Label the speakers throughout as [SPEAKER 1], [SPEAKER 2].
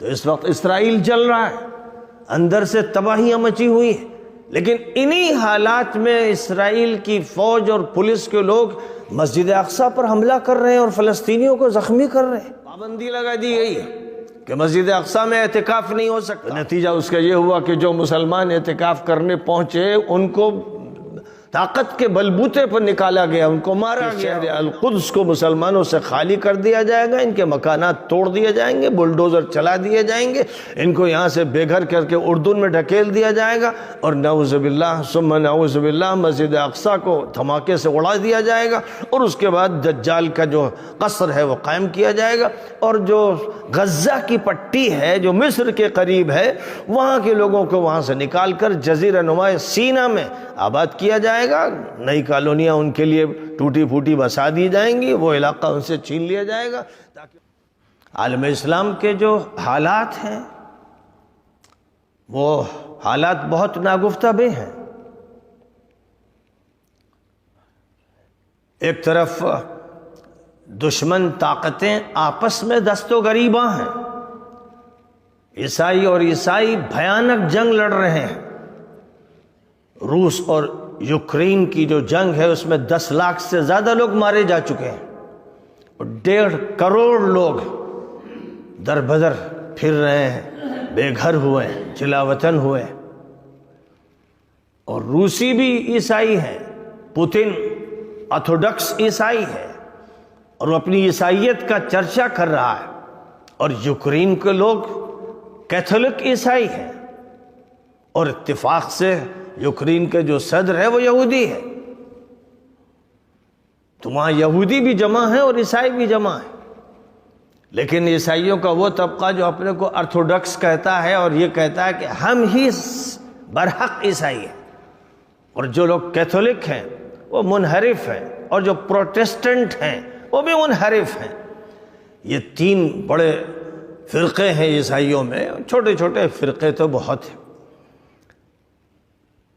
[SPEAKER 1] تو اس وقت اسرائیل جل رہا ہے، اندر سے تباہیاں مچی ہوئی ہیں، لیکن انہی حالات میں اسرائیل کی فوج اور پولیس کے لوگ مسجد اقصیٰ پر حملہ کر رہے ہیں اور فلسطینیوں کو زخمی کر رہے ہیں۔ پابندی لگا دی گئی ہے کہ مسجد اقصیٰ میں اعتکاف نہیں ہو سکتا۔ نتیجہ اس کا یہ ہوا کہ جو مسلمان اعتکاف کرنے پہنچے ان کو طاقت کے بلبوتے پر نکالا گیا، ان کو مارا گیا۔ شہر القدس کو مسلمانوں سے خالی کر دیا جائے گا، ان کے مکانات توڑ دیے جائیں گے، بلڈوزر چلا دیے جائیں گے، ان کو یہاں سے بے گھر کر کے اردن میں ڈھکیل دیا جائے گا، اور نعوذ باللہ ثم نعوذ باللہ مسجد اقصیٰ کو دھماکے سے اڑا دیا جائے گا، اور اس کے بعد دجال کا جو قصر ہے وہ قائم کیا جائے گا، اور جو غزہ کی پٹی ہے جو مصر کے قریب ہے وہاں کے لوگوں کو وہاں سے نکال کر جزیرہ نما سینا میں آباد کیا جائے گا، نئی کالونیاں ان کے لیے ٹوٹی پھوٹی بسا دی جائیں گی، وہ علاقہ ان سے چھین لیا جائے گا، تاکہ عالم اسلام کے جو حالات ہیں وہ حالات بہت ناگفتہ بے ہیں۔ ایک طرف دشمن طاقتیں آپس میں دست و گریباں ہیں، عیسائی اور عیسائی بھیانک جنگ لڑ رہے ہیں۔ روس اور یوکرین کی جو جنگ ہے اس میں 10 لاکھ سے زیادہ لوگ مارے جا چکے ہیں، اور 1.5 کروڑ لوگ در بدر پھر رہے ہیں، بے گھر ہوئے، چلا وطن ہوئے۔ اور روسی بھی عیسائی ہیں، پوتن آرتھوڈکس عیسائی ہے اور وہ اپنی عیسائیت کا چرچا کر رہا ہے، اور یوکرین کے لوگ کیتھولک عیسائی ہیں، اور اتفاق سے یوکرین کے جو صدر ہے وہ یہودی ہے۔ تو وہاں یہودی بھی جمع ہے اور عیسائی بھی جمع ہے، لیکن عیسائیوں کا وہ طبقہ جو اپنے کو آرتھوڈکس کہتا ہے اور یہ کہتا ہے کہ ہم ہی برحق عیسائی ہیں، اور جو لوگ کیتھولک ہیں وہ منحرف ہیں، اور جو پروٹسٹنٹ ہیں وہ بھی منحرف ہیں۔ یہ 3 بڑے فرقے ہیں عیسائیوں میں، چھوٹے چھوٹے فرقے تو بہت ہیں۔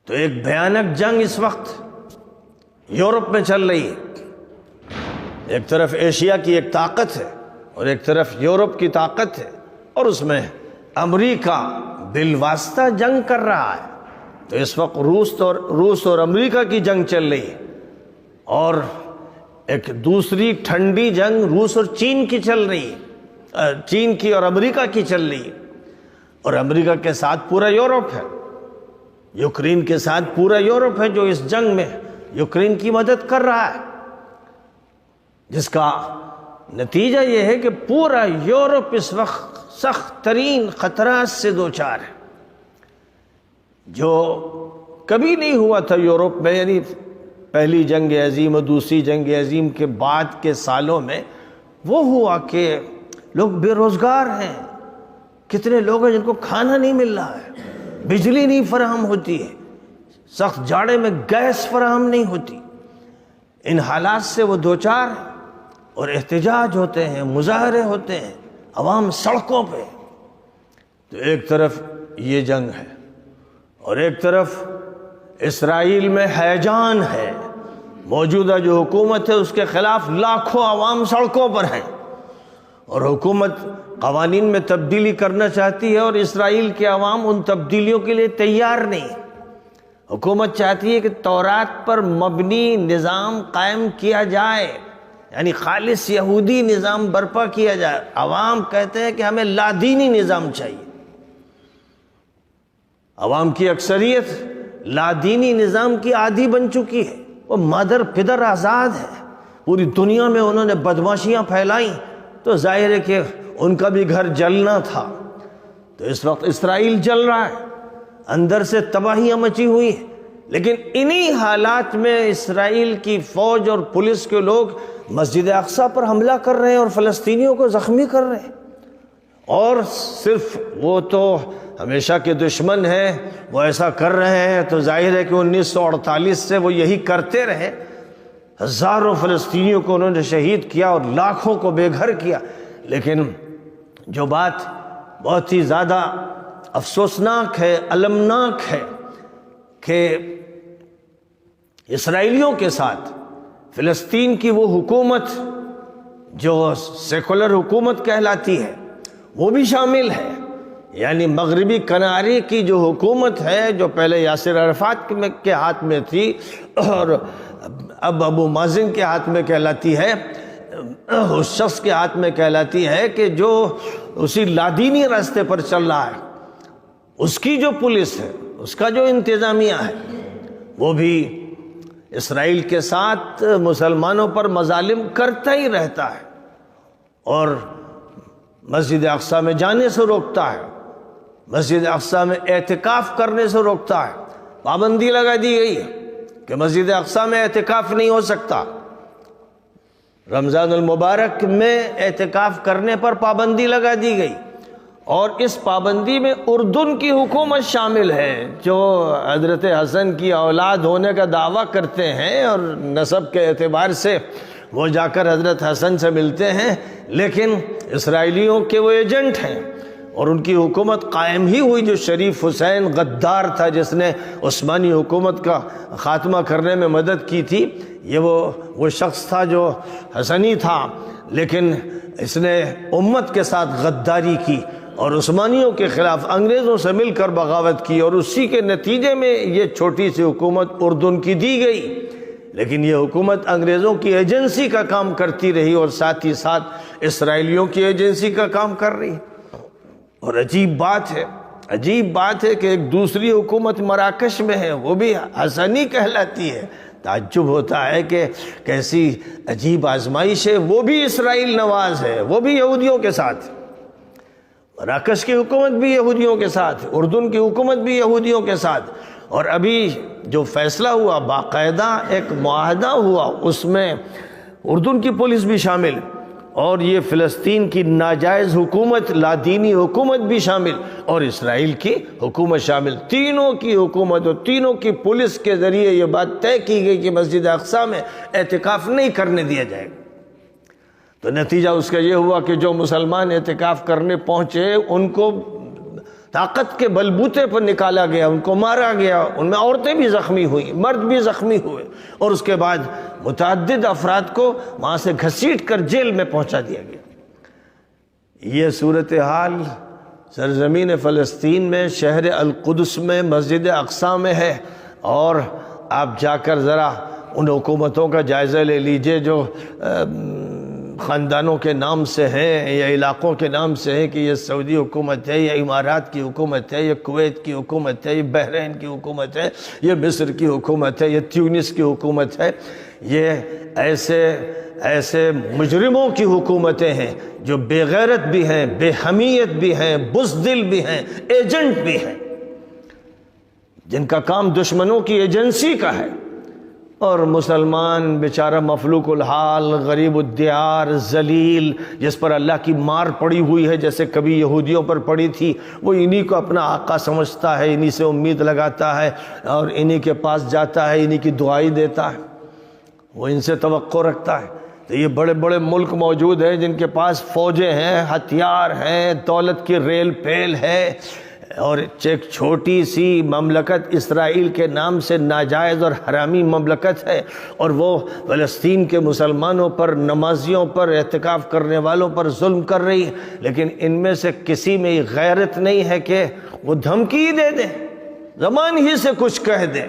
[SPEAKER 1] تو ایک بھیانک جنگ اس وقت یورپ میں چل رہی ہے، ایک طرف ایشیا کی ایک طاقت ہے اور ایک طرف یورپ کی طاقت ہے، اور اس میں امریکہ بالواسطہ جنگ کر رہا ہے۔ تو اس وقت روس اور امریکہ کی جنگ چل رہی ہے، اور ایک دوسری ٹھنڈی جنگ روس اور چین کی چل رہی ہے، چین کی اور امریکہ کی چل رہی ہے، اور امریکہ کے ساتھ پورا یورپ ہے، یوکرین کے ساتھ پورا یورپ ہے جو اس جنگ میں یوکرین کی مدد کر رہا ہے، جس کا نتیجہ یہ ہے کہ پورا یورپ اس وقت سخت ترین خطرات سے دوچار ہے، جو کبھی نہیں ہوا تھا یورپ میں۔ یعنی پہلی جنگ عظیم اور دوسری جنگ عظیم کے بعد کے سالوں میں وہ ہوا کہ لوگ بے روزگار ہیں، کتنے لوگ ہیں جن کو کھانا نہیں مل رہا ہے، بجلی نہیں فراہم ہوتی ہے، سخت جاڑے میں گیس فراہم نہیں ہوتی۔ ان حالات سے وہ دوچار ہیں، اور احتجاج ہوتے ہیں، مظاہرے ہوتے ہیں، عوام سڑکوں پہ۔ تو ایک طرف یہ جنگ ہے، اور ایک طرف اسرائیل میں ہیجان ہے، موجودہ جو حکومت ہے اس کے خلاف لاکھوں عوام سڑکوں پر ہیں، اور حکومت قوانین میں تبدیلی کرنا چاہتی ہے، اور اسرائیل کے عوام ان تبدیلیوں کے لیے تیار نہیں۔ حکومت چاہتی ہے کہ تورات پر مبنی نظام قائم کیا جائے، یعنی خالص یہودی نظام برپا کیا جائے۔ عوام کہتے ہیں کہ ہمیں لادینی نظام چاہیے۔ عوام کی اکثریت لادینی نظام کی عادی بن چکی ہے، وہ مادر پدر آزاد ہے، پوری دنیا میں انہوں نے بدماشیاں پھیلائیں، تو ظاہر ہے کہ ان کا بھی گھر جلنا تھا۔ تو اس وقت اسرائیل جل رہا ہے، اندر سے تباہیاں مچی ہوئی ہیں، لیکن انہی حالات میں اسرائیل کی فوج اور پولیس کے لوگ مسجد اقصیٰ پر حملہ کر رہے ہیں اور فلسطینیوں کو زخمی کر رہے ہیں۔ اور صرف وہ تو ہمیشہ کے دشمن ہیں، وہ ایسا کر رہے ہیں، تو ظاہر ہے کہ 1948 سے وہ یہی کرتے رہے۔ ہزاروں فلسطینیوں کو انہوں نے شہید کیا اور لاکھوں کو بے گھر کیا، لیکن جو بات بہت ہی زیادہ افسوسناک ہے، المناک ہے، کہ اسرائیلیوں کے ساتھ فلسطین کی وہ حکومت جو سیکولر حکومت کہلاتی ہے، وہ بھی شامل ہے. یعنی مغربی کنارے کی جو حکومت ہے، جو پہلے یاسر عرفات کے ہاتھ میں تھی اور اب ابو مازن کے ہاتھ میں کہلاتی ہے، اس شخص کے ہاتھ میں کہلاتی ہے کہ جو اسی لادینی راستے پر چل رہا ہے، اس کی جو پولیس ہے، اس کا جو انتظامیہ ہے، وہ بھی اسرائیل کے ساتھ مسلمانوں پر مظالم کرتا ہی رہتا ہے اور مسجد اقصیٰ میں جانے سے روکتا ہے، مسجد اقصیٰ میں اعتکاف کرنے سے روکتا ہے. پابندی لگا دی گئی ہے کہ مسجد اقصیٰ میں اعتکاف نہیں ہو سکتا. رمضان المبارک میں اعتکاف کرنے پر پابندی لگا دی گئی، اور اس پابندی میں اردن کی حکومت شامل ہے، جو حضرت حسن کی اولاد ہونے کا دعویٰ کرتے ہیں اور نسب کے اعتبار سے وہ جا کر حضرت حسن سے ملتے ہیں، لیکن اسرائیلیوں کے وہ ایجنٹ ہیں اور ان کی حکومت قائم ہی ہوئی. جو شریف حسین غدار تھا، جس نے عثمانی حکومت کا خاتمہ کرنے میں مدد کی تھی، یہ وہ شخص تھا جو حسنی تھا، لیکن اس نے امت کے ساتھ غداری کی اور عثمانیوں کے خلاف انگریزوں سے مل کر بغاوت کی، اور اسی کے نتیجے میں یہ چھوٹی سی حکومت اردن کی دی گئی. لیکن یہ حکومت انگریزوں کی ایجنسی کا کام کرتی رہی اور ساتھ ہی ساتھ اسرائیلیوں کی ایجنسی کا کام کر رہی. اور عجیب بات ہے کہ ایک دوسری حکومت مراکش میں ہے، وہ بھی حسنی کہلاتی ہے. تعجب ہوتا ہے کہ کیسی عجیب آزمائش ہے، وہ بھی اسرائیل نواز ہے، وہ بھی یہودیوں کے ساتھ. مراکش کی حکومت بھی یہودیوں کے ساتھ، اردن کی حکومت بھی یہودیوں کے ساتھ. اور ابھی جو فیصلہ ہوا، باقاعدہ ایک معاہدہ ہوا، اس میں اردن کی پولیس بھی شامل اور یہ فلسطین کی ناجائز حکومت، لادینی حکومت بھی شامل اور اسرائیل کی حکومت شامل. تینوں کی حکومت اور تینوں کی پولیس کے ذریعے یہ بات طے کی گئی کہ مسجد اقصیٰ میں اعتکاف نہیں کرنے دیا جائے گا. تو نتیجہ اس کا یہ ہوا کہ جو مسلمان اعتکاف کرنے پہنچے ان کو طاقت کے بلبوتے پر نکالا گیا، ان کو مارا گیا، ان میں عورتیں بھی زخمی ہوئیں، مرد بھی زخمی ہوئے، اور اس کے بعد متعدد افراد کو وہاں سے گھسیٹ کر جیل میں پہنچا دیا گیا. یہ صورتحال سرزمین فلسطین میں، شہر القدس میں، مسجد اقصیٰ میں ہے. اور آپ جا کر ذرا ان حکومتوں کا جائزہ لے لیجئے جو خاندانوں کے نام سے ہیں یا علاقوں کے نام سے ہیں، کہ یہ سعودی حکومت ہے، یہ امارات کی حکومت ہے، یہ کویت کی حکومت ہے، یہ بحرین کی حکومت ہے، یہ مصر کی حکومت ہے، یہ تیونس کی حکومت ہے. یہ ایسے مجرموں کی حکومتیں ہیں جو بے غیرت بھی ہیں، بے حمیت بھی ہیں، بزدل بھی ہیں، ایجنٹ بھی ہیں، جن کا کام دشمنوں کی ایجنسی کا ہے. اور مسلمان بیچارہ مفلوق الحال، غریب الدیار، ذلیل، جس پر اللہ کی مار پڑی ہوئی ہے جیسے کبھی یہودیوں پر پڑی تھی، وہ انہی کو اپنا آقا سمجھتا ہے، انہی سے امید لگاتا ہے اور انہی کے پاس جاتا ہے، انہی کی دعائی دیتا ہے، وہ ان سے توقع رکھتا ہے. تو یہ بڑے بڑے ملک موجود ہیں جن کے پاس فوجیں ہیں، ہتھیار ہیں، دولت کی ریل پیل ہے، اور ایک چھوٹی سی مملکت اسرائیل کے نام سے ناجائز اور حرامی مملکت ہے، اور وہ فلسطین کے مسلمانوں پر، نمازیوں پر، اعتکاف کرنے والوں پر ظلم کر رہی ہے. لیکن ان میں سے کسی میں یہ غیرت نہیں ہے کہ وہ دھمکی ہی دے دیں، زبان ہی سے کچھ کہہ دیں.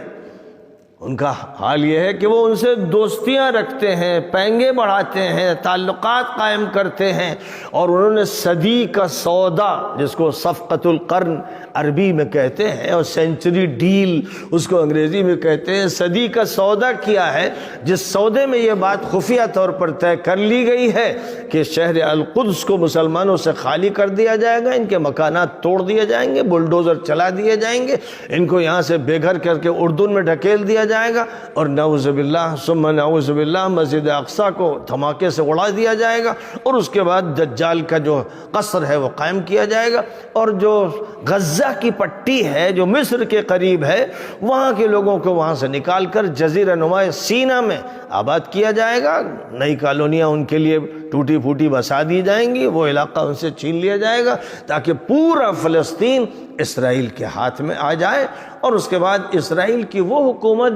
[SPEAKER 1] ان کا حال یہ ہے کہ وہ ان سے دوستیاں رکھتے ہیں، پینگے بڑھاتے ہیں، تعلقات قائم کرتے ہیں، اور انہوں نے صدی کا سودا، جس کو صفقۃ القرن عربی میں کہتے ہیں اور سینچری ڈیل اس کو انگریزی میں کہتے ہیں، صدی کا سودا کیا ہے، جس سودے میں یہ بات خفیہ طور پر طے کر لی گئی ہے کہ شہر القدس کو مسلمانوں سے خالی کر دیا جائے گا، ان کے مکانات توڑ دیے جائیں گے، بلڈوزر چلا دیے جائیں گے، ان کو یہاں سے بے گھر کر کے اردن میں ڈھکیل دیا جائے گا، اور نعوذ باللہ ثم نعوذ باللہ مسجد اقصیٰ کو دھماکے سے اڑا دیا جائے گا، اور اس کے بعد دجال کا جو قصر ہے وہ قائم کیا جائے گا، اور جو غزہ کی پٹی ہے جو مصر کے قریب ہے، وہاں کے لوگوں کو وہاں سے نکال کر جزیرہ نما سینا میں آباد کیا جائے گا. نئی کالونیاں ان کے لیے ٹوٹی پھوٹی بسا دی جائیں گی، وہ علاقہ ان سے چھین لیا جائے گا تاکہ پورا فلسطین اسرائیل کے ہاتھ میں آ جائے. اور اس کے بعد اسرائیل کی وہ حکومت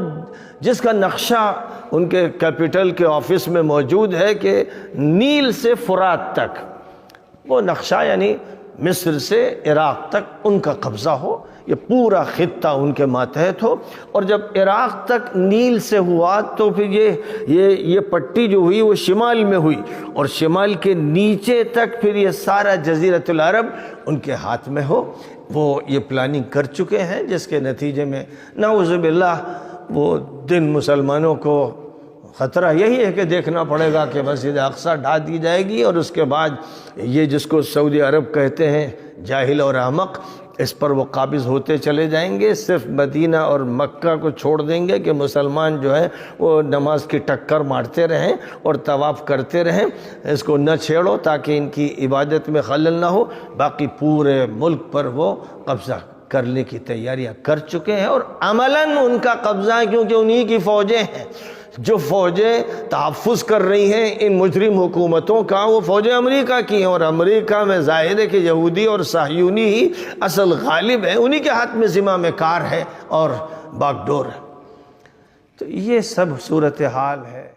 [SPEAKER 1] جس کا نقشہ ان کے کیپٹل کے آفس میں موجود ہے کہ نیل سے فرات تک، وہ نقشہ یعنی مصر سے عراق تک ان کا قبضہ ہو، یہ پورا خطہ ان کے ماتحت ہو۔ اور جب عراق تک نیل سے ہوا تو پھر یہ پٹی جو ہوئی وہ شمال میں ہوئی، اور شمال کے نیچے تک پھر یہ سارا جزیرۃ العرب ان کے ہاتھ میں ہو۔ وہ یہ پلاننگ کر چکے ہیں، جس کے نتیجے میں نعوذ باللہ وہ دن مسلمانوں کو خطرہ یہی ہے کہ دیکھنا پڑے گا کہ مسجد اقصیٰ ڈھا دی جائے گی، اور اس کے بعد یہ جس کو سعودی عرب کہتے ہیں جاہل اور احمق، اس پر وہ قابض ہوتے چلے جائیں گے۔ صرف مدینہ اور مکہ کو چھوڑ دیں گے کہ مسلمان جو ہے وہ نماز کی ٹکر مارتے رہیں اور طواف کرتے رہیں، اس کو نہ چھیڑو تاکہ ان کی عبادت میں خلل نہ ہو۔ باقی پورے ملک پر وہ قبضہ کرنے کی تیاریاں کر چکے ہیں، اور عملاً ان کا قبضہ ہے کیونکہ انہی کی فوجیں ہیں۔ جو فوجیں تحفظ کر رہی ہیں ان مجرم حکومتوں کا، وہ فوجیں امریکہ کی ہیں، اور امریکہ میں ظاہر ہے کہ یہودی اور صہیونی ہی اصل غالب ہے، انہی کے ہاتھ میں زمام کار ہے اور باغ ڈور ہے۔ تو یہ سب صورتحال ہے۔